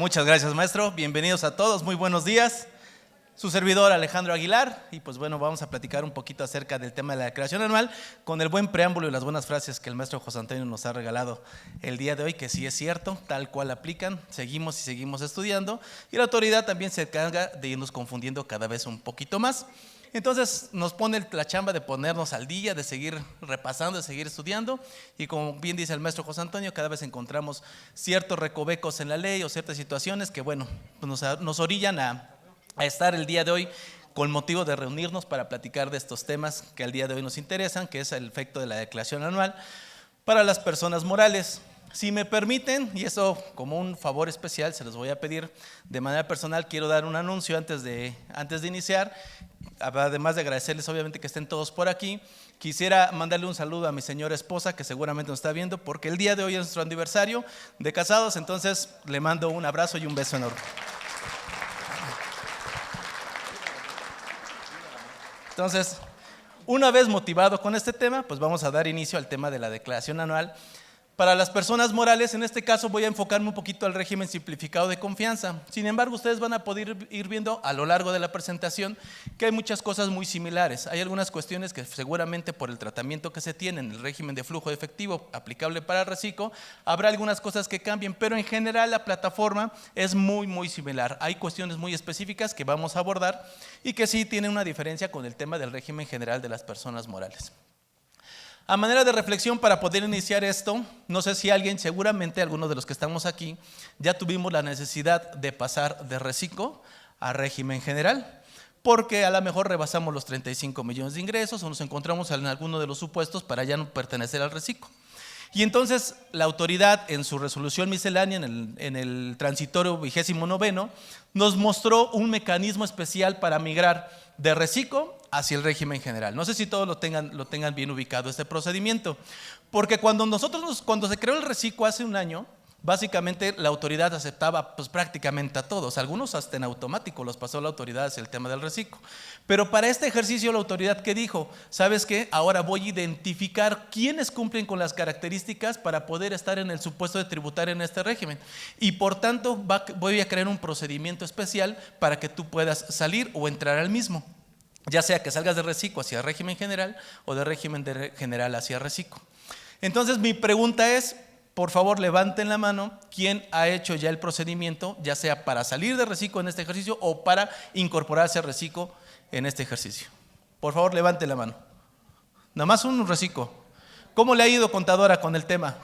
Muchas gracias, maestro. Bienvenidos a todos, muy buenos días. Su servidor Alejandro Aguilar, y pues bueno, vamos a platicar un poquito acerca del tema de la declaración anual con el buen preámbulo y las buenas frases que el maestro José Antonio nos ha regalado el día de hoy, que sí es cierto, tal cual aplican, seguimos y seguimos estudiando, y la autoridad también se encarga de irnos confundiendo cada vez un poquito más. Entonces nos pone la chamba de ponernos al día, de seguir repasando, de seguir estudiando, y como bien dice el maestro José Antonio, cada vez encontramos ciertos recovecos en la ley o ciertas situaciones que bueno, pues nos orillan a estar el día de hoy con motivo de reunirnos para platicar de estos temas que al día de hoy nos interesan, que es el efecto de la declaración anual para las personas morales. Si me permiten, y eso como un favor especial se los voy a pedir de manera personal, quiero dar un anuncio antes de iniciar. Además de agradecerles obviamente que estén todos por aquí, quisiera mandarle un saludo a mi señora esposa, que seguramente nos está viendo, porque el día de hoy es nuestro aniversario de casados. Entonces le mando un abrazo y un beso enorme. Entonces, una vez motivado con este tema, pues vamos a dar inicio al tema de la declaración anual. Para las personas morales, en este caso voy a enfocarme un poquito al régimen simplificado de confianza. Sin embargo, ustedes van a poder ir viendo a lo largo de la presentación que hay muchas cosas muy similares. Hay algunas cuestiones que seguramente por el tratamiento que se tiene en el régimen de flujo de efectivo aplicable para el reciclo, habrá algunas cosas que cambien, pero en general la plataforma es muy similar. Hay cuestiones muy específicas que vamos a abordar y que sí tienen una diferencia con el tema del régimen general de las personas morales. A manera de reflexión para poder iniciar esto, no sé si alguien, seguramente algunos de los que estamos aquí, ya tuvimos la necesidad de pasar de reciclo a régimen general, porque a lo mejor rebasamos los 35 millones de ingresos o nos encontramos en alguno de los supuestos para ya no pertenecer al reciclo. Y entonces la autoridad en su resolución miscelánea en el transitorio 29 nos mostró un mecanismo especial para migrar de reciclo hacia el régimen general. No sé si todos lo tengan bien ubicado este procedimiento, porque cuando se creó el reciclo hace un año, básicamente la autoridad aceptaba pues prácticamente a todos, algunos hasta en automático los pasó la autoridad hacia el tema del reciclo. Pero para este ejercicio la autoridad, ¿qué dijo? ¿Sabes qué? Ahora voy a identificar quiénes cumplen con las características para poder estar en el supuesto de tributar en este régimen, y por tanto voy a crear un procedimiento especial para que tú puedas salir o entrar al mismo, ya sea que salgas de reciclo hacia régimen general o de régimen general hacia reciclo. Entonces mi pregunta es, por favor levanten la mano, ¿quién ha hecho ya el procedimiento, ya sea para salir de reciclo en este ejercicio o para incorporarse al reciclo en este ejercicio? Por favor levanten la mano. Nada más un reciclo. ¿Cómo le ha ido, contadora, con el tema?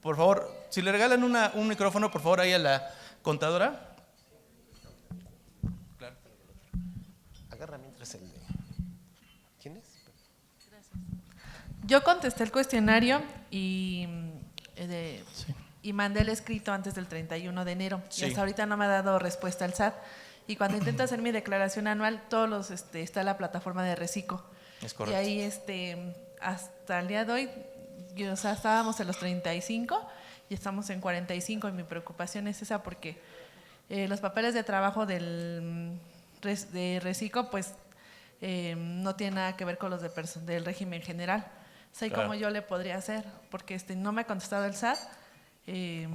Por favor, si le regalan un micrófono, por favor, ahí a la contadora. Agarra mientras el de... ¿Quién es? Gracias. Yo contesté el cuestionario y mandé el escrito antes del 31 de enero. Sí. Y hasta ahorita no me ha dado respuesta el SAT. Y cuando intento hacer mi declaración anual, está la plataforma de Recico. Es correcto. Y ahí hasta el día de hoy, estábamos en los 35 y estamos en 45. Y mi preocupación es esa porque los papeles de trabajo de Recico pues no tiene nada que ver con los del régimen general. O sea, claro. ¿Cómo yo le podría hacer? Porque no me ha contestado el SAT, que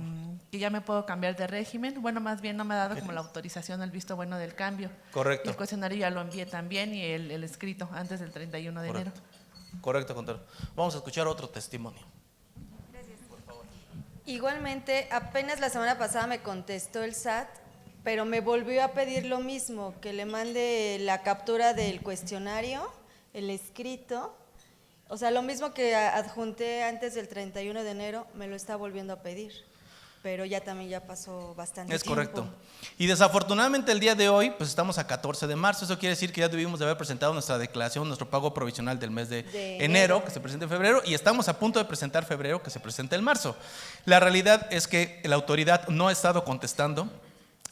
ya me puedo cambiar de régimen. Bueno, más bien no me ha dado como la autorización, el visto bueno del cambio. Correcto. Y el cuestionario ya lo envié también y el escrito antes del 31 de enero. Correcto, contador. Vamos a escuchar otro testimonio. Gracias. Por favor. Igualmente, apenas la semana pasada me contestó el SAT, pero me volvió a pedir lo mismo, que le mande la captura del cuestionario, el escrito. O sea, lo mismo que adjunté antes del 31 de enero, me lo está volviendo a pedir. Pero ya pasó bastante tiempo. Es correcto. Y desafortunadamente el día de hoy, pues estamos a 14 de marzo. Eso quiere decir que ya debimos de haber presentado nuestra declaración, nuestro pago provisional del mes de enero, que se presenta en febrero, y estamos a punto de presentar febrero, que se presenta en marzo. La realidad es que la autoridad no ha estado contestando,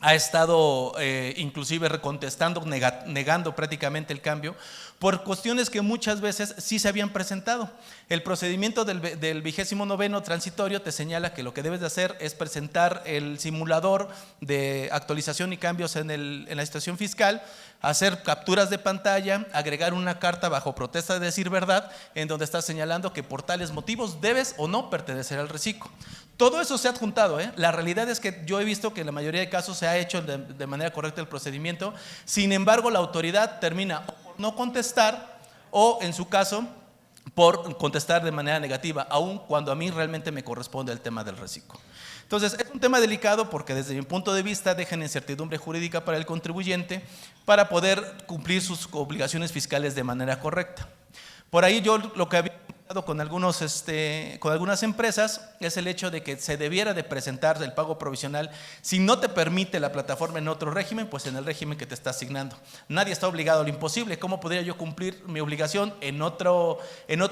ha estado inclusive recontestando, negando prácticamente el cambio, por cuestiones que muchas veces sí se habían presentado. El procedimiento del 29º transitorio te señala que lo que debes de hacer es presentar el simulador de actualización y cambios en la situación fiscal, hacer capturas de pantalla, agregar una carta bajo protesta de decir verdad, en donde estás señalando que por tales motivos debes o no pertenecer al reciclo. Todo eso se ha adjuntado, ¿eh? La realidad es que yo he visto que en la mayoría de casos se ha hecho de manera correcta el procedimiento. Sin embargo, la autoridad termina por no contestar o, en su caso, por contestar de manera negativa, aun cuando a mí realmente me corresponde el tema del reciclo. Entonces, es un tema delicado porque desde mi punto de vista dejan incertidumbre jurídica para el contribuyente para poder cumplir sus obligaciones fiscales de manera correcta. Por ahí yo lo que había con algunas empresas es el hecho de que se debiera de presentar el pago provisional. Si no te permite la plataforma en otro régimen, pues en el régimen que te está asignando. Nadie está obligado a lo imposible. ¿Cómo podría yo cumplir mi obligación en otro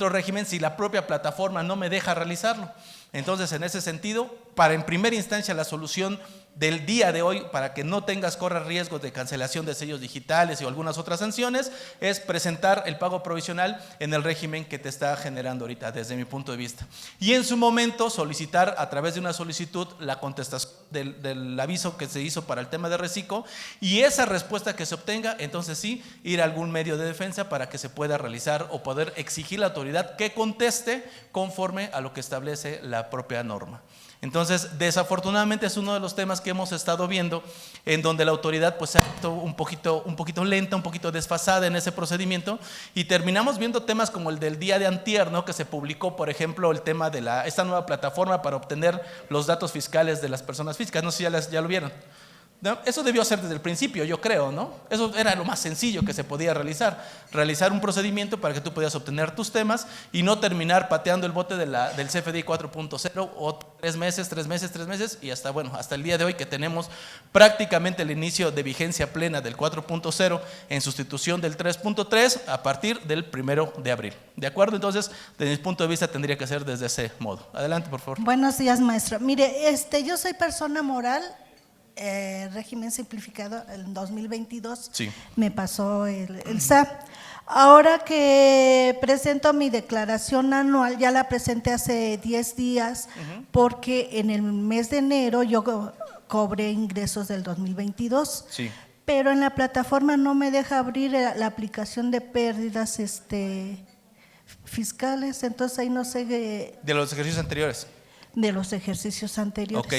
régimen si la propia plataforma no me deja realizarlo? Entonces, en ese sentido, para en primera instancia la solución del día de hoy, para que no corras riesgos de cancelación de sellos digitales o algunas otras sanciones, es presentar el pago provisional en el régimen que te está generando ahorita, desde mi punto de vista. Y en su momento solicitar a través de una solicitud la contestación del aviso que se hizo para el tema de reciclo, y esa respuesta que se obtenga, entonces sí, ir a algún medio de defensa para que se pueda realizar o poder exigir a la autoridad que conteste conforme a lo que establece la propia norma. Entonces, desafortunadamente es uno de los temas que hemos estado viendo en donde la autoridad pues se ha visto un poquito lenta, un poquito desfasada en ese procedimiento, y terminamos viendo temas como el del día de antier, ¿no? Que se publicó, por ejemplo, el tema de esta nueva plataforma para obtener los datos fiscales de las personas físicas. No sé si ya lo vieron. ¿No? Eso debió ser desde el principio, yo creo, ¿no? Eso era lo más sencillo que se podía realizar un procedimiento para que tú pudieras obtener tus temas y no terminar pateando el bote del CFDI 4.0 o 3 meses y hasta el día de hoy que tenemos prácticamente el inicio de vigencia plena del 4.0 en sustitución del 3.3 a partir del 1 de abril. ¿De acuerdo? Entonces, desde mi punto de vista tendría que ser desde ese modo. Adelante, por favor. Buenos días, maestro. Mire, yo soy persona moral. Régimen simplificado en 2022, sí. Me pasó el SAT. Ahora que presento mi declaración anual, ya la presenté hace 10 días, porque en el mes de enero yo cobré ingresos del 2022, sí. Pero en la plataforma no me deja abrir la aplicación de pérdidas fiscales, entonces ahí no sé de los ejercicios anteriores. De los ejercicios anteriores. Ok,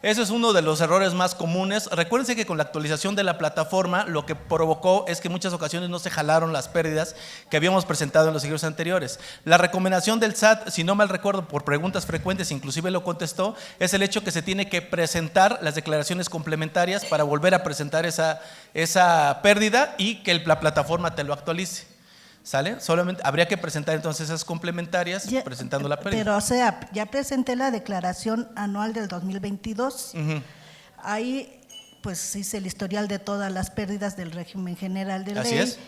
eso es uno de los errores más comunes. Recuérdense que con la actualización de la plataforma lo que provocó es que en muchas ocasiones no se jalaron las pérdidas que habíamos presentado en los ejercicios anteriores. La recomendación del SAT, si no mal recuerdo, por preguntas frecuentes, inclusive lo contestó, es el hecho que se tiene que presentar las declaraciones complementarias para volver a presentar esa pérdida y que la plataforma te lo actualice. ¿Sale? Solamente habría que presentar entonces esas complementarias presentando la pérdida. Pero, o sea, ya presenté la declaración anual del 2022. Ahí, pues, hice el historial de todas las pérdidas del régimen general de ley. Así es.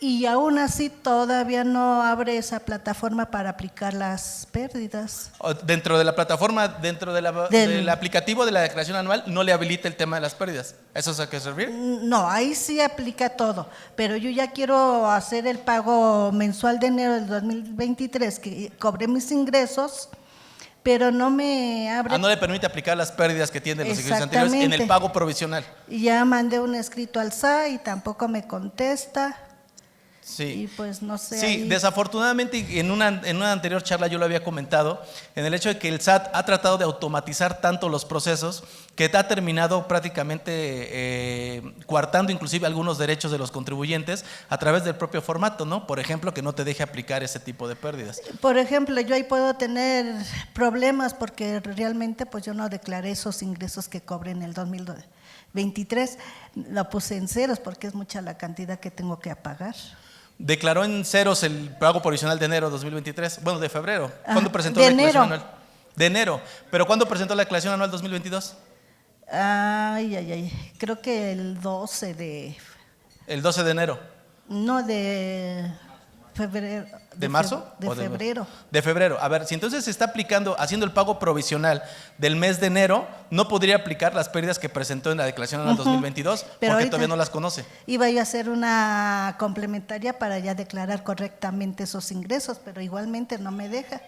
Y aún así todavía no abre esa plataforma para aplicar las pérdidas. Dentro de la plataforma, del aplicativo de la declaración anual, no le habilita el tema de las pérdidas. ¿Eso es a qué servir? No, ahí sí aplica todo, pero yo ya quiero hacer el pago mensual de enero del 2023, que cobré mis ingresos, pero no me abre. No le permite aplicar las pérdidas que tienen los ejercicios anteriores en el pago provisional. Y ya mandé un escrito al SAT y tampoco me contesta. Sí. Y pues no sé. Sí, ahí. Desafortunadamente, en una anterior charla yo lo había comentado, en el hecho de que el SAT ha tratado de automatizar tanto los procesos que ha terminado prácticamente coartando inclusive algunos derechos de los contribuyentes a través del propio formato, ¿no? Por ejemplo, que no te deje aplicar ese tipo de pérdidas. Por ejemplo, yo ahí puedo tener problemas porque realmente pues yo no declaré esos ingresos que cobré en el 2023, lo puse en ceros porque es mucha la cantidad que tengo que pagar. Declaró en ceros el pago provisional de enero 2023, bueno, de febrero. ¿Cuándo presentó de la declaración enero. anual? De enero. ¿Pero cuándo presentó la declaración anual 2022? Creo que el 12 de… El 12 de enero. No, de febrero. ¿De marzo? De ¿O febrero. De febrero. A ver, si entonces se está aplicando, haciendo el pago provisional del mes de enero, no podría aplicar las pérdidas que presentó en la declaración anual 2022, Pero porque ahorita todavía no las conoce. iba yo a hacer una complementaria para ya declarar correctamente esos ingresos, pero igualmente no me deja.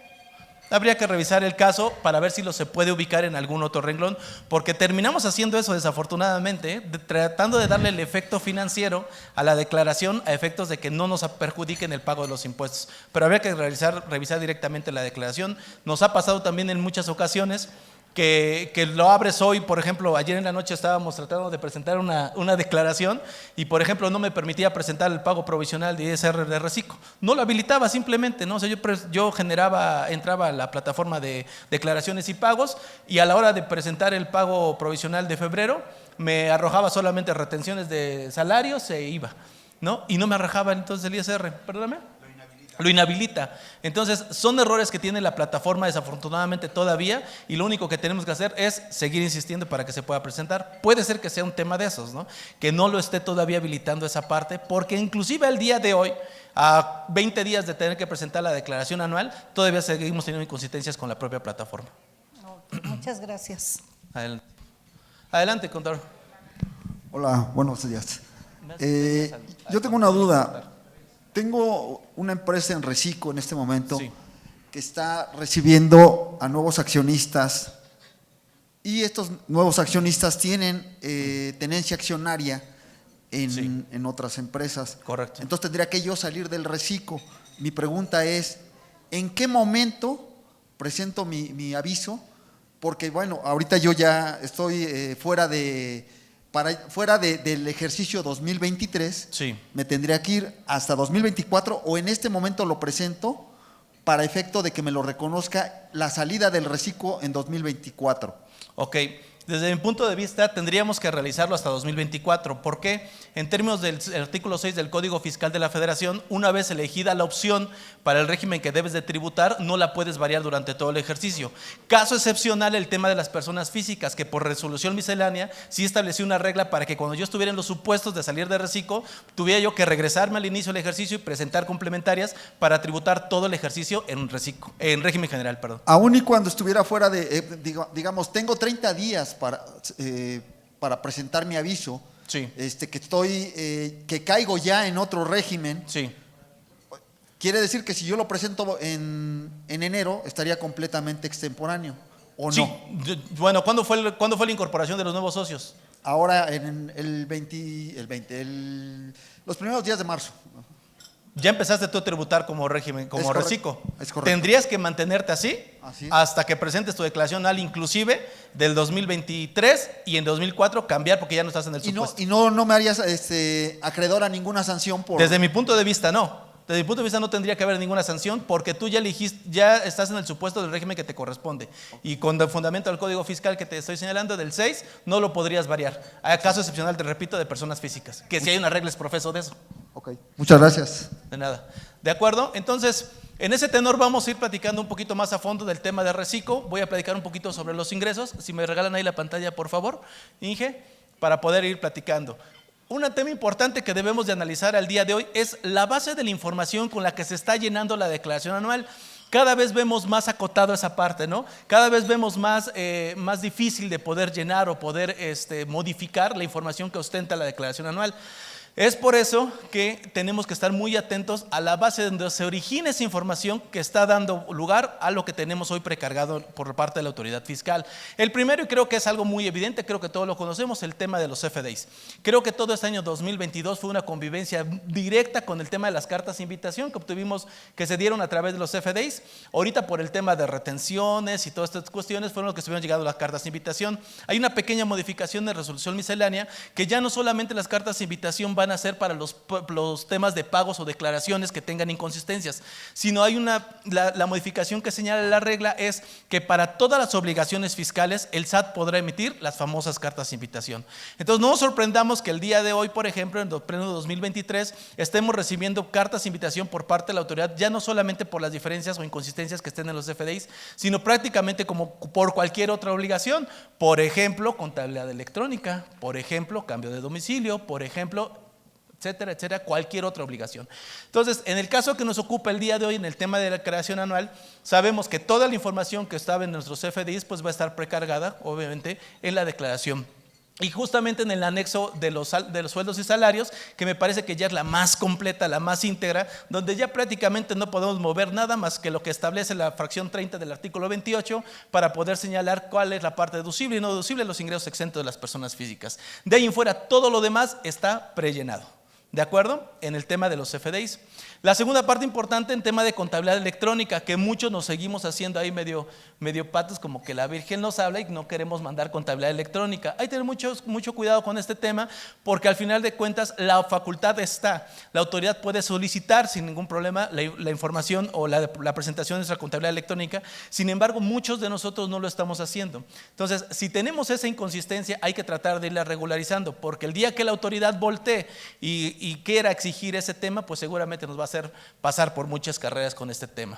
Habría que revisar el caso para ver si lo se puede ubicar en algún otro renglón, porque terminamos haciendo eso desafortunadamente, tratando de darle el efecto financiero a la declaración a efectos de que no nos perjudiquen el pago de los impuestos. Pero habría que revisar directamente la declaración. Nos ha pasado también en muchas ocasiones que lo abres hoy, por ejemplo, ayer en la noche estábamos tratando de presentar una declaración y, por ejemplo, no me permitía presentar el pago provisional de ISR de Recico. No lo habilitaba simplemente, ¿no? O sea, yo entraba a la plataforma de declaraciones y pagos y a la hora de presentar el pago provisional de febrero me arrojaba solamente retenciones de salarios e IVA, ¿no? Y no me arrojaba entonces el ISR, perdóname. Lo inhabilita. Entonces, son errores que tiene la plataforma desafortunadamente todavía y lo único que tenemos que hacer es seguir insistiendo para que se pueda presentar. Puede ser que sea un tema de esos, ¿no? Que no lo esté todavía habilitando esa parte, porque inclusive el día de hoy, a 20 días de tener que presentar la declaración anual, todavía seguimos teniendo inconsistencias con la propia plataforma. Muchas gracias. Adelante, adelante, contador. Hola, buenos días. Yo tengo una duda. Tengo una empresa en Recico en este momento Sí. que está recibiendo a nuevos accionistas y estos nuevos accionistas tienen tenencia accionaria en otras empresas. Correcto. Entonces tendría que yo salir del Recico. Mi pregunta es, ¿en qué momento presento mi aviso? Porque bueno, ahorita yo ya estoy fuera del ejercicio 2023, Sí. me tendría que ir hasta 2024 o en este momento lo presento para efecto de que me lo reconozca la salida del Recico en 2024. Ok, desde mi punto de vista tendríamos que realizarlo hasta 2024. ¿Por qué? En términos del artículo 6 del Código Fiscal de la Federación, una vez elegida la opción para el régimen que debes de tributar, no la puedes variar durante todo el ejercicio. Caso excepcional, el tema de las personas físicas, que por resolución miscelánea sí estableció una regla para que cuando yo estuviera en los supuestos de salir de Recico, tuviera yo que regresarme al inicio del ejercicio y presentar complementarias para tributar todo el ejercicio en Recico, en régimen general, perdón. Aún y cuando estuviera fuera digamos, tengo 30 días para presentar mi aviso, Sí. que caigo ya en otro régimen. Sí. Quiere decir que si yo lo presento en enero, estaría completamente extemporáneo, ¿o Sí. no? Bueno, ¿cuándo fue la incorporación de los nuevos socios? Ahora en los primeros días de marzo. Ya empezaste tú a tributar como régimen, como Es correcto, Recico. es correcto. Tendrías que mantenerte así, Así es. hasta que presentes tu declaración anual, inclusive del 2023 y en 2004 cambiar porque ya no estás en el supuesto. Y no me harías acreedor a ninguna sanción por... Desde mi punto de vista, no. Desde mi punto de vista no tendría que haber ninguna sanción porque tú ya elegiste, ya estás en el supuesto del régimen que te corresponde. Y con el fundamento del Código Fiscal que te estoy señalando, del 6, no lo podrías variar. Hay caso excepcional, te repito, de personas físicas, que si hay una regla es profeso de eso. Ok, muchas gracias. De nada. ¿De acuerdo? Entonces, en ese tenor vamos a ir platicando un poquito más a fondo del tema de Recico. Voy a platicar un poquito sobre los ingresos. Si me regalan ahí la pantalla, por favor, Inge, para poder ir platicando. Un tema importante que debemos de analizar al día de hoy es la base de la información con la que se está llenando la declaración anual. Cada vez vemos más acotado esa parte, ¿no? Cada vez vemos más difícil de poder llenar o poder modificar la información que ostenta la declaración anual. Es por eso que tenemos que estar muy atentos a la base donde se origina esa información que está dando lugar a lo que tenemos hoy precargado por parte de la autoridad fiscal. El primero, y creo que es algo muy evidente, creo que todos lo conocemos, el tema de los CFDIs. Creo que todo este año 2022 fue una convivencia directa con el tema de las cartas de invitación que obtuvimos, que se dieron a través de los CFDIs. Ahorita por el tema de retenciones y todas estas cuestiones fueron los que estuvieron llegando las cartas de invitación. Hay una pequeña modificación de resolución miscelánea que ya no solamente las cartas de invitación van a ser para los temas de pagos o declaraciones que tengan inconsistencias, sino hay la modificación que señala la regla es que para todas las obligaciones fiscales el SAT podrá emitir las famosas cartas de invitación. Entonces no nos sorprendamos que el día de hoy, por ejemplo, en el pleno 2023, estemos recibiendo cartas de invitación por parte de la autoridad, ya no solamente por las diferencias o inconsistencias que estén en los FDIs, sino prácticamente como por cualquier otra obligación, por ejemplo, contabilidad electrónica, por ejemplo, cambio de domicilio, por ejemplo, etcétera, etcétera, cualquier otra obligación. Entonces, en el caso que nos ocupa el día de hoy, en el tema de la declaración anual, sabemos que toda la información que estaba en nuestros CFDIs pues va a estar precargada, obviamente, en la declaración. Y justamente en el anexo de los sueldos y salarios, que me parece que ya es la más completa, la más íntegra, donde ya prácticamente no podemos mover nada más que lo que establece la fracción 30 del artículo 28 para poder señalar cuál es la parte deducible y no deducible de los ingresos exentos de las personas físicas. De ahí en fuera, todo lo demás está prellenado. ¿De acuerdo? En el tema de los CFDIs. La segunda parte importante en tema de contabilidad electrónica, que muchos nos seguimos haciendo ahí medio patos, como que la Virgen nos habla y no queremos mandar contabilidad electrónica. Hay que tener mucho cuidado con este tema, porque al final de cuentas la facultad está. La autoridad puede solicitar sin ningún problema la información o la presentación de nuestra contabilidad electrónica. Sin embargo, muchos de nosotros no lo estamos haciendo. Entonces, si tenemos esa inconsistencia, hay que tratar de irla regularizando, porque el día que la autoridad voltee y quiera exigir ese tema, pues seguramente nos va a hacer pasar por muchas carreras con este tema.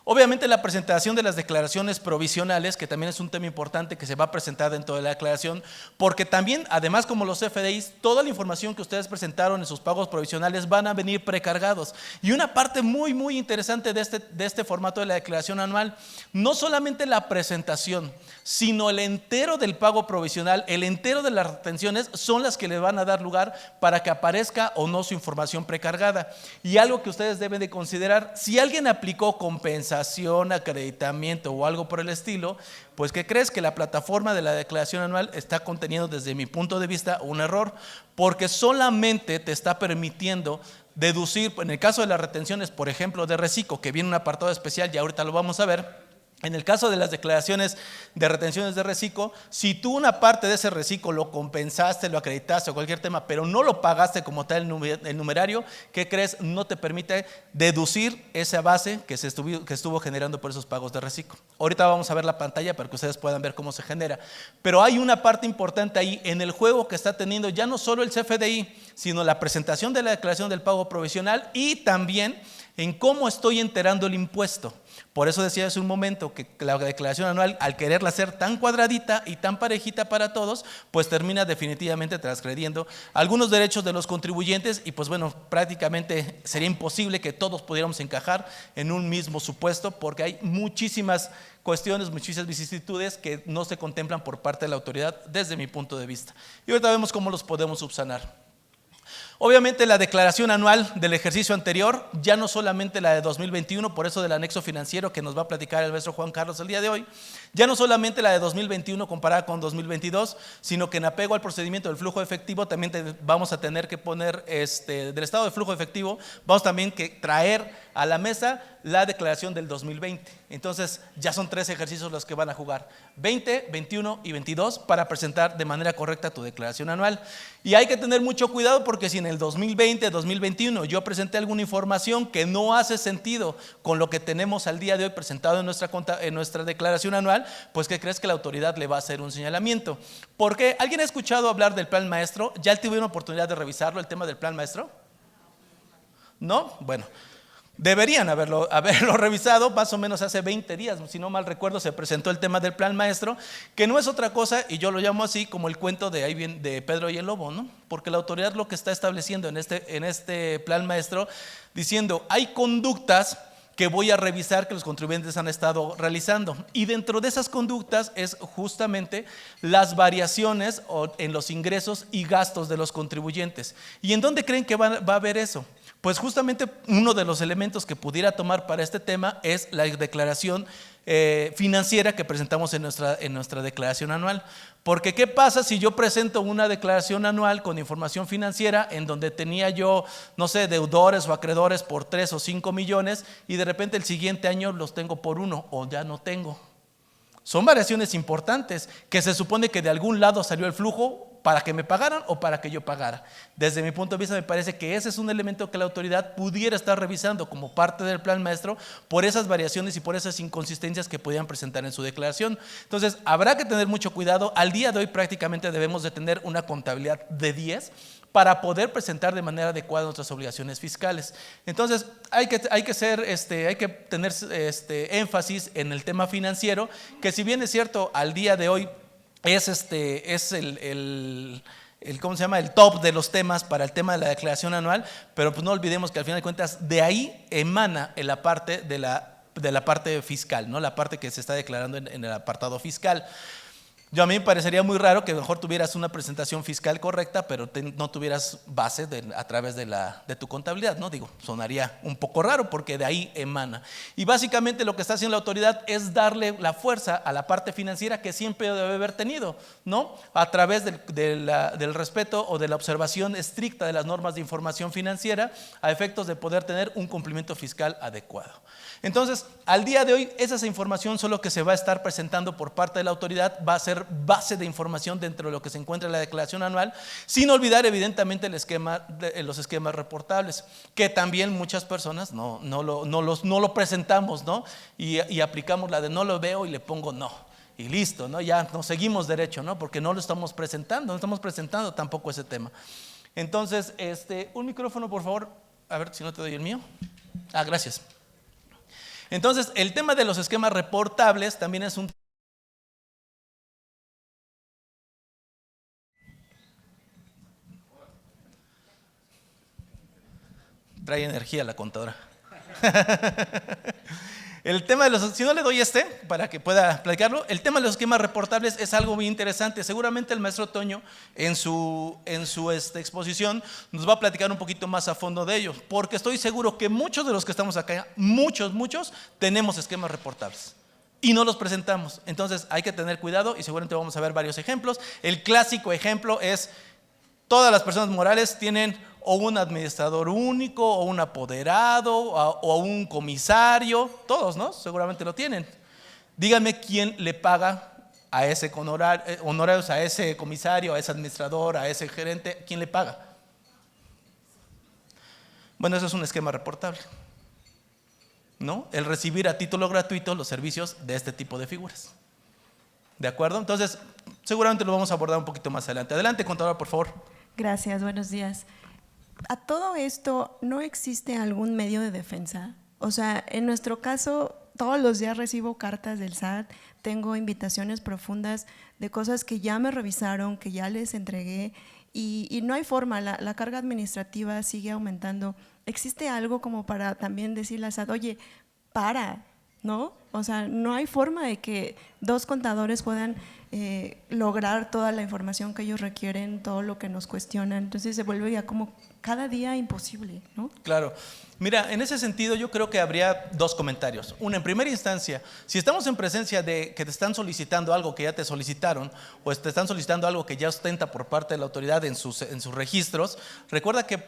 Obviamente la presentación de las declaraciones provisionales, que también es un tema importante que se va a presentar dentro de la declaración, porque también, además como los CFDIs, toda la información que ustedes presentaron en sus pagos provisionales van a venir precargados. Y una parte muy interesante de este formato de la declaración anual, no solamente la presentación, sino el entero del pago provisional, el entero de las retenciones son las que le van a dar lugar para que aparezca o no su información precargada. Y algo que ustedes deben de considerar, si alguien aplicó compensación, acreditamiento o algo por el estilo, pues ¿qué crees? Que la plataforma de la declaración anual está conteniendo, desde mi punto de vista, un error, porque solamente te está permitiendo deducir, en el caso de las retenciones, por ejemplo, de reciclo, que viene un apartado especial y ahorita lo vamos a ver. En el caso de las declaraciones de retenciones de reciclo, si tú una parte de ese reciclo lo compensaste, lo acreditaste o cualquier tema, pero no lo pagaste como tal el numerario, ¿qué crees? No te permite deducir esa base que estuvo generando por esos pagos de reciclo. Ahorita vamos a ver la pantalla para que ustedes puedan ver cómo se genera. Pero hay una parte importante ahí en el juego que está teniendo ya no solo el CFDI, sino la presentación de la declaración del pago provisional y también en cómo estoy enterando el impuesto. Por eso decía hace un momento que la declaración anual, al quererla hacer tan cuadradita y tan parejita para todos, pues termina definitivamente transgrediendo algunos derechos de los contribuyentes y pues bueno, prácticamente sería imposible que todos pudiéramos encajar en un mismo supuesto, porque hay muchísimas cuestiones, muchísimas vicisitudes que no se contemplan por parte de la autoridad desde mi punto de vista. Y ahorita vemos cómo los podemos subsanar. Obviamente la declaración anual del ejercicio anterior, ya no solamente la de 2021, por eso del anexo financiero que nos va a platicar el maestro Juan Carlos el día de hoy, ya no solamente la de 2021 comparada con 2022, sino que en apego al procedimiento del flujo efectivo también vamos a tener que poner, del estado de flujo efectivo, vamos también que traer a la mesa la declaración del 2020. Entonces ya son 3 ejercicios los que van a jugar, 20, 21 y 22, para presentar de manera correcta tu declaración anual. Y hay que tener mucho cuidado, porque si en el 2020, 2021 yo presenté alguna información que no hace sentido con lo que tenemos al día de hoy presentado en nuestra declaración anual, pues ¿qué crees? Que la autoridad le va a hacer un señalamiento. Porque ¿alguien ha escuchado hablar del plan maestro? ¿Ya tuvieron oportunidad de revisarlo, el tema del plan maestro? ¿No? Bueno, deberían haberlo revisado. Más o menos hace 20 días, si no mal recuerdo, se presentó el tema del plan maestro, que no es otra cosa, y yo lo llamo así, como el cuento de Pedro y el lobo, ¿no? Porque la autoridad lo que está estableciendo en este plan maestro, diciendo, hay conductas que voy a revisar que los contribuyentes han estado realizando, y dentro de esas conductas es justamente las variaciones en los ingresos y gastos de los contribuyentes. ¿Y en dónde creen que va a haber eso? Pues justamente uno de los elementos que pudiera tomar para este tema es la declaración financiera que presentamos en nuestra declaración anual. Porque ¿qué pasa si yo presento una declaración anual con información financiera en donde tenía yo, no sé, deudores o acreedores por 3 o 5 millones y de repente el siguiente año los tengo por 1 o ya no tengo? Son variaciones importantes que se supone que de algún lado salió el flujo para que me pagaran o para que yo pagara. Desde mi punto de vista me parece que ese es un elemento que la autoridad pudiera estar revisando como parte del plan maestro por esas variaciones y por esas inconsistencias que podían presentar en su declaración. Entonces habrá que tener mucho cuidado. Al día de hoy prácticamente debemos de tener una contabilidad de 10 para poder presentar de manera adecuada nuestras obligaciones fiscales. Entonces hay que tener énfasis en el tema financiero, que si bien es cierto al día de hoy es ¿cómo se llama? El top de los temas para el tema de la declaración anual, pero pues no olvidemos que al final de cuentas de ahí emana la parte de la parte fiscal, ¿no? La parte que se está declarando en el apartado fiscal. A mí me parecería muy raro que mejor tuvieras una presentación fiscal correcta, pero no tuvieras base a través de tu contabilidad, ¿no? Digo, sonaría un poco raro porque de ahí emana. Y básicamente lo que está haciendo la autoridad es darle la fuerza a la parte financiera que siempre debe haber tenido, ¿no? A través del respeto o de la observación estricta de las normas de información financiera a efectos de poder tener un cumplimiento fiscal adecuado. Entonces, al día de hoy, esa información solo que se va a estar presentando por parte de la autoridad va a ser base de información dentro de lo que se encuentra en la declaración anual, sin olvidar evidentemente los esquemas reportables, que también muchas personas no lo presentamos, ¿no? Y aplicamos la de no lo veo y le pongo no. Y listo, ¿no? Ya nos seguimos derecho, ¿no? Porque no lo estamos presentando, no estamos presentando tampoco ese tema. Entonces, un micrófono, por favor. A ver si no te doy el mío. Gracias. Entonces, el tema de los esquemas reportables también es un... Trae energía la contadora. El tema de los, si no le doy para que pueda platicarlo, el tema de los esquemas reportables es algo muy interesante. Seguramente el maestro Toño en su exposición nos va a platicar un poquito más a fondo de ello, porque estoy seguro que muchos de los que estamos acá, muchos, tenemos esquemas reportables y no los presentamos. Entonces hay que tener cuidado y seguramente vamos a ver varios ejemplos. El clásico ejemplo es: todas las personas morales tienen o un administrador único, o un apoderado, o un comisario, todos, ¿no? Seguramente lo tienen. Díganme quién le paga a ese honorarios a ese comisario, a ese administrador, a ese gerente, ¿quién le paga? Bueno, eso es un esquema reportable, ¿no? El recibir a título gratuito los servicios de este tipo de figuras. ¿De acuerdo? Entonces, seguramente lo vamos a abordar un poquito más adelante. Adelante, contadora, por favor. Gracias, buenos días. A todo esto, ¿no existe algún medio de defensa? O sea, en nuestro caso, todos los días recibo cartas del SAT, tengo invitaciones profundas de cosas que ya me revisaron, que ya les entregué, y no hay forma, la carga administrativa sigue aumentando. ¿Existe algo como para también decirle al SAT, oye, ¿no? O sea, no hay forma de que dos contadores puedan lograr toda la información que ellos requieren, todo lo que nos cuestionan. Entonces se vuelve ya como cada día imposible, ¿no? Claro. Mira, en ese sentido yo creo que habría dos comentarios. Uno, en primera instancia, si estamos en presencia de que te están solicitando algo que ya te solicitaron, o te están solicitando algo que ya ostenta por parte de la autoridad en sus registros, recuerda que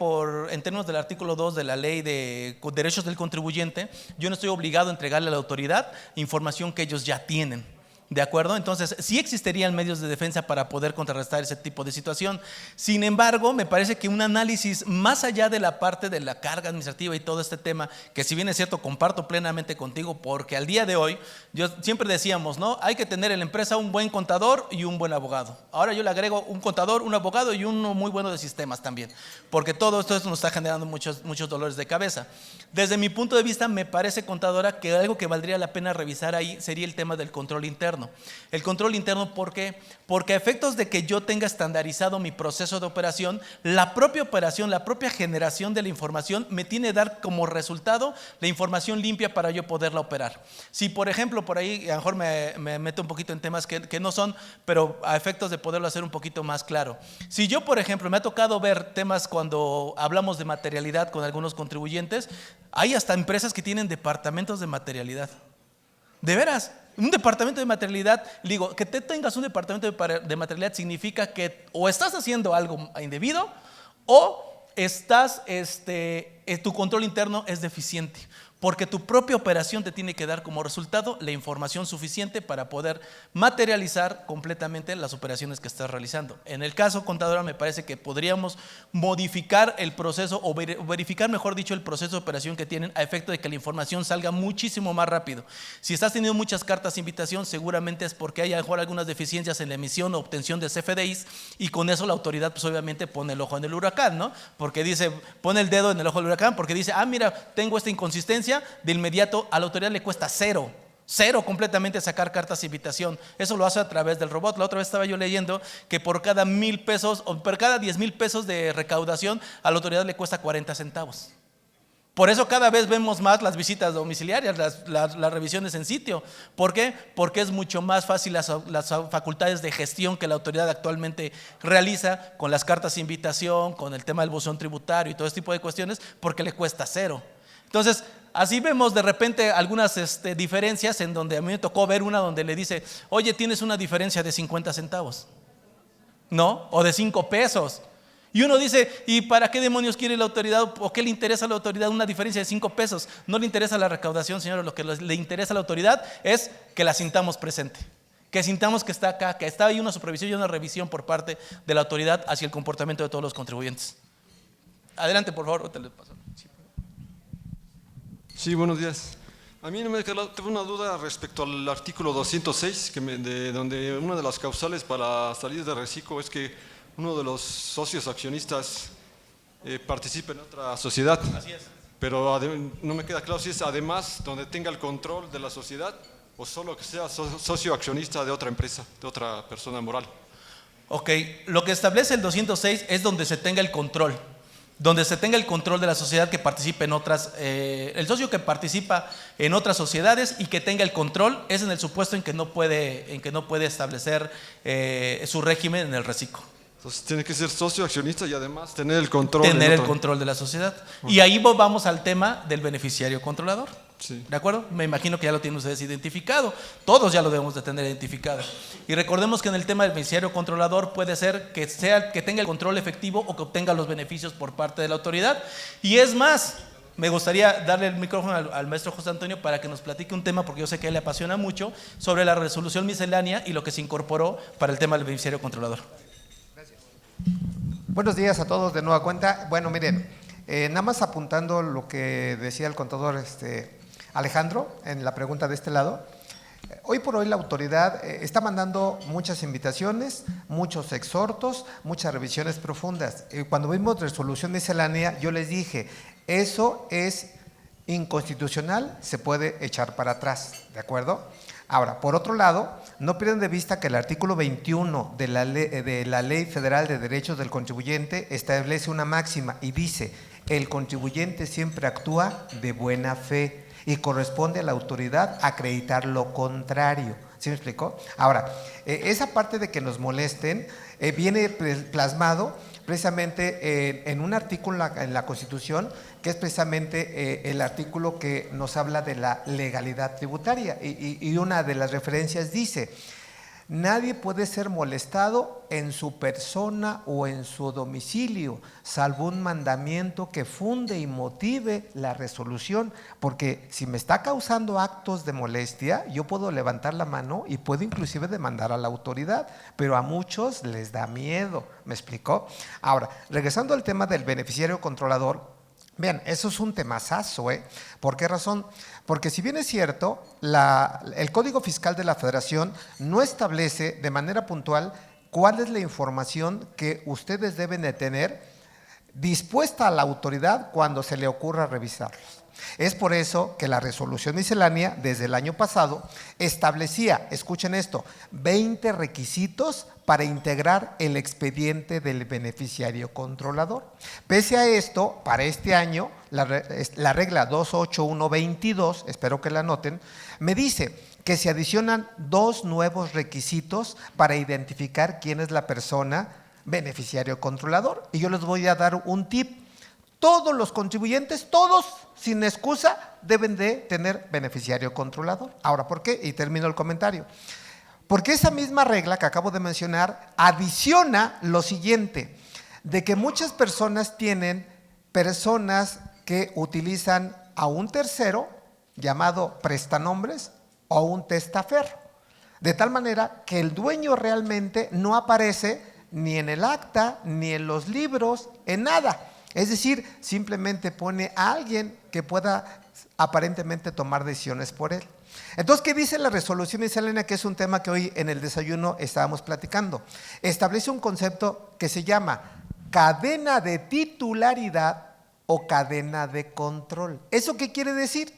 en términos del artículo 2 de la Ley de Derechos del Contribuyente, yo no estoy obligado a entregarle a la autoridad información que ellos ya tienen. ¿De acuerdo? Entonces, sí existirían medios de defensa para poder contrarrestar ese tipo de situación. Sin embargo, me parece que un análisis más allá de la parte de la carga administrativa y todo este tema, que si bien es cierto, comparto plenamente contigo, porque al día de hoy, yo siempre decíamos, ¿no? Hay que tener en la empresa un buen contador y un buen abogado. Ahora yo le agrego un contador, un abogado y uno muy bueno de sistemas también, porque todo esto nos está generando muchos dolores de cabeza. Desde mi punto de vista, me parece, contadora, que algo que valdría la pena revisar ahí sería el tema del control interno. El control interno, ¿por qué? Porque a efectos de que yo tenga estandarizado mi proceso de operación, la propia operación, la propia generación de la información me tiene que dar como resultado la información limpia para yo poderla operar. Si, por ejemplo, por ahí, a lo mejor me meto un poquito en temas que no son, pero a efectos de poderlo hacer un poquito más claro. Si yo, por ejemplo, me ha tocado ver temas cuando hablamos de materialidad con algunos contribuyentes, hay hasta empresas que tienen departamentos de materialidad. De veras, un departamento de materialidad, digo, que te tengas un departamento de materialidad significa que o estás haciendo algo indebido o estás, tu control interno es deficiente, porque tu propia operación te tiene que dar como resultado la información suficiente para poder materializar completamente las operaciones que estás realizando. En el caso, contadora, me parece que podríamos modificar el proceso o verificar, mejor dicho, el proceso de operación que tienen a efecto de que la información salga muchísimo más rápido. Si estás teniendo muchas cartas de invitación, seguramente es porque hay a lo mejor algunas deficiencias en la emisión o obtención de CFDIs, y con eso la autoridad pues obviamente pone el ojo en el huracán, ¿no? Porque dice, pone el dedo en el ojo del huracán porque dice, mira, tengo esta inconsistencia. De inmediato a la autoridad le cuesta cero Cero completamente sacar cartas de invitación. Eso lo hace a través del robot. La otra vez estaba yo leyendo que por cada 1,000 pesos o por cada 10,000 pesos de recaudación a la autoridad le cuesta 40 centavos. Por eso cada vez vemos más las visitas domiciliarias, las revisiones en sitio. ¿Por qué? Porque es mucho más fácil las facultades de gestión que la autoridad actualmente realiza con las cartas de invitación, con el tema del buzón tributario y todo este tipo de cuestiones, porque le cuesta cero. Entonces, así vemos de repente algunas diferencias en donde a mí me tocó ver una donde le dice, oye, tienes una diferencia de 50 centavos, ¿no? O de 5 pesos. Y uno dice, ¿y para qué demonios quiere la autoridad o qué le interesa a la autoridad una diferencia de 5 pesos? No le interesa la recaudación, señores, lo que le interesa a la autoridad es que la sintamos presente, que sintamos que está acá, que está ahí una supervisión y una revisión por parte de la autoridad hacia el comportamiento de todos los contribuyentes. Adelante, por favor, te le paso. Sí, buenos días. A mí no me queda, tengo una duda respecto al artículo 206, donde una de las causales para salir de reciclo es que uno de los socios accionistas participe en otra sociedad. Así es. Pero no me queda claro si es además donde tenga el control de la sociedad o solo que sea socio accionista de otra empresa, de otra persona moral. Ok, lo que establece el 206 es donde se tenga el control. Donde se tenga el control de la sociedad que participe en otras, el socio que participa en otras sociedades y que tenga el control es en el supuesto en que no puede establecer su régimen en el reciclo. Entonces tiene que ser socio accionista y además tener el control. Tener el control de la sociedad. Y ahí vamos al tema del beneficiario controlador. Sí. ¿De acuerdo? Me imagino que ya lo tienen ustedes identificado. Todos ya lo debemos de tener identificado. Y recordemos que en el tema del beneficiario controlador puede ser que tenga el control efectivo o que obtenga los beneficios por parte de la autoridad. Y es más, me gustaría darle el micrófono al maestro José Antonio para que nos platique un tema, porque yo sé que a él le apasiona mucho, sobre la resolución miscelánea y lo que se incorporó para el tema del beneficiario controlador. Buenos días a todos de nueva cuenta. Bueno, miren, nada más apuntando lo que decía el contador Alejandro en la pregunta de este lado. Hoy por hoy la autoridad está mandando muchas invitaciones, muchos exhortos, muchas revisiones profundas. Cuando vimos resolución miscelánea, yo les dije, eso es inconstitucional, se puede echar para atrás, ¿de acuerdo? Ahora, por otro lado, no pierdan de vista que el artículo 21 de la Ley Federal de Derechos del Contribuyente establece una máxima y dice, el contribuyente siempre actúa de buena fe y corresponde a la autoridad acreditar lo contrario. ¿Sí me explicó? Ahora, esa parte de que nos molesten viene plasmado precisamente en un artículo en la Constitución, que es precisamente el artículo que nos habla de la legalidad tributaria. Y una de las referencias dice, nadie puede ser molestado en su persona o en su domicilio, salvo un mandamiento que funde y motive la resolución, porque si me está causando actos de molestia, yo puedo levantar la mano y puedo inclusive demandar a la autoridad, pero a muchos les da miedo, ¿me explicó? Ahora, regresando al tema del beneficiario controlador, vean, eso es un temazazo, ¿eh? ¿Por qué razón? Porque si bien es cierto, el Código Fiscal de la Federación no establece de manera puntual cuál es la información que ustedes deben de tener dispuesta a la autoridad cuando se le ocurra revisarlos. Es por eso que la resolución miscelánea desde el año pasado establecía, escuchen esto, 20 requisitos para integrar el expediente del beneficiario controlador. Pese a esto, para este año, la regla 28122, espero que la anoten, me dice que se adicionan 2 nuevos requisitos para identificar quién es la persona beneficiario controlador. Y yo les voy a dar un tip. Todos los contribuyentes, todos, sin excusa, deben de tener beneficiario controlador. Ahora, ¿por qué? Y termino el comentario. Porque esa misma regla que acabo de mencionar adiciona lo siguiente, de que muchas personas tienen personas que utilizan a un tercero, llamado prestanombres, o un testaferro, de tal manera que el dueño realmente no aparece ni en el acta, ni en los libros, en nada. Es decir, simplemente pone a alguien que pueda aparentemente tomar decisiones por él. Entonces, ¿qué dice la resolución miscelánea? Que es un tema que hoy en el desayuno estábamos platicando. Establece un concepto que se llama cadena de titularidad o cadena de control. ¿Eso qué quiere decir?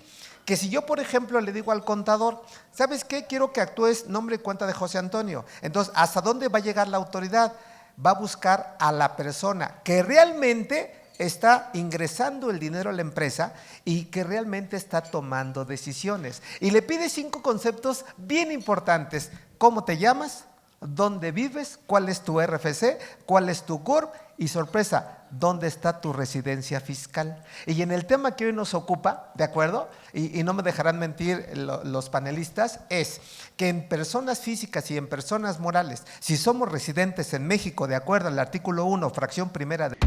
que si yo, por ejemplo, le digo al contador, ¿sabes qué? Quiero que actúes nombre y cuenta de José Antonio. Entonces, ¿hasta dónde va a llegar la autoridad? Va a buscar a la persona que realmente está ingresando el dinero a la empresa y que realmente está tomando decisiones. Y le pide 5 conceptos bien importantes. ¿Cómo te llamas? ¿Dónde vives? ¿Cuál es tu RFC? ¿Cuál es tu CURP? Y sorpresa, ¿dónde está tu residencia fiscal? Y en el tema que hoy nos ocupa, ¿de acuerdo? Y no me dejarán mentir los panelistas, es que en personas físicas y en personas morales, si somos residentes en México, de acuerdo al artículo 1, fracción primera de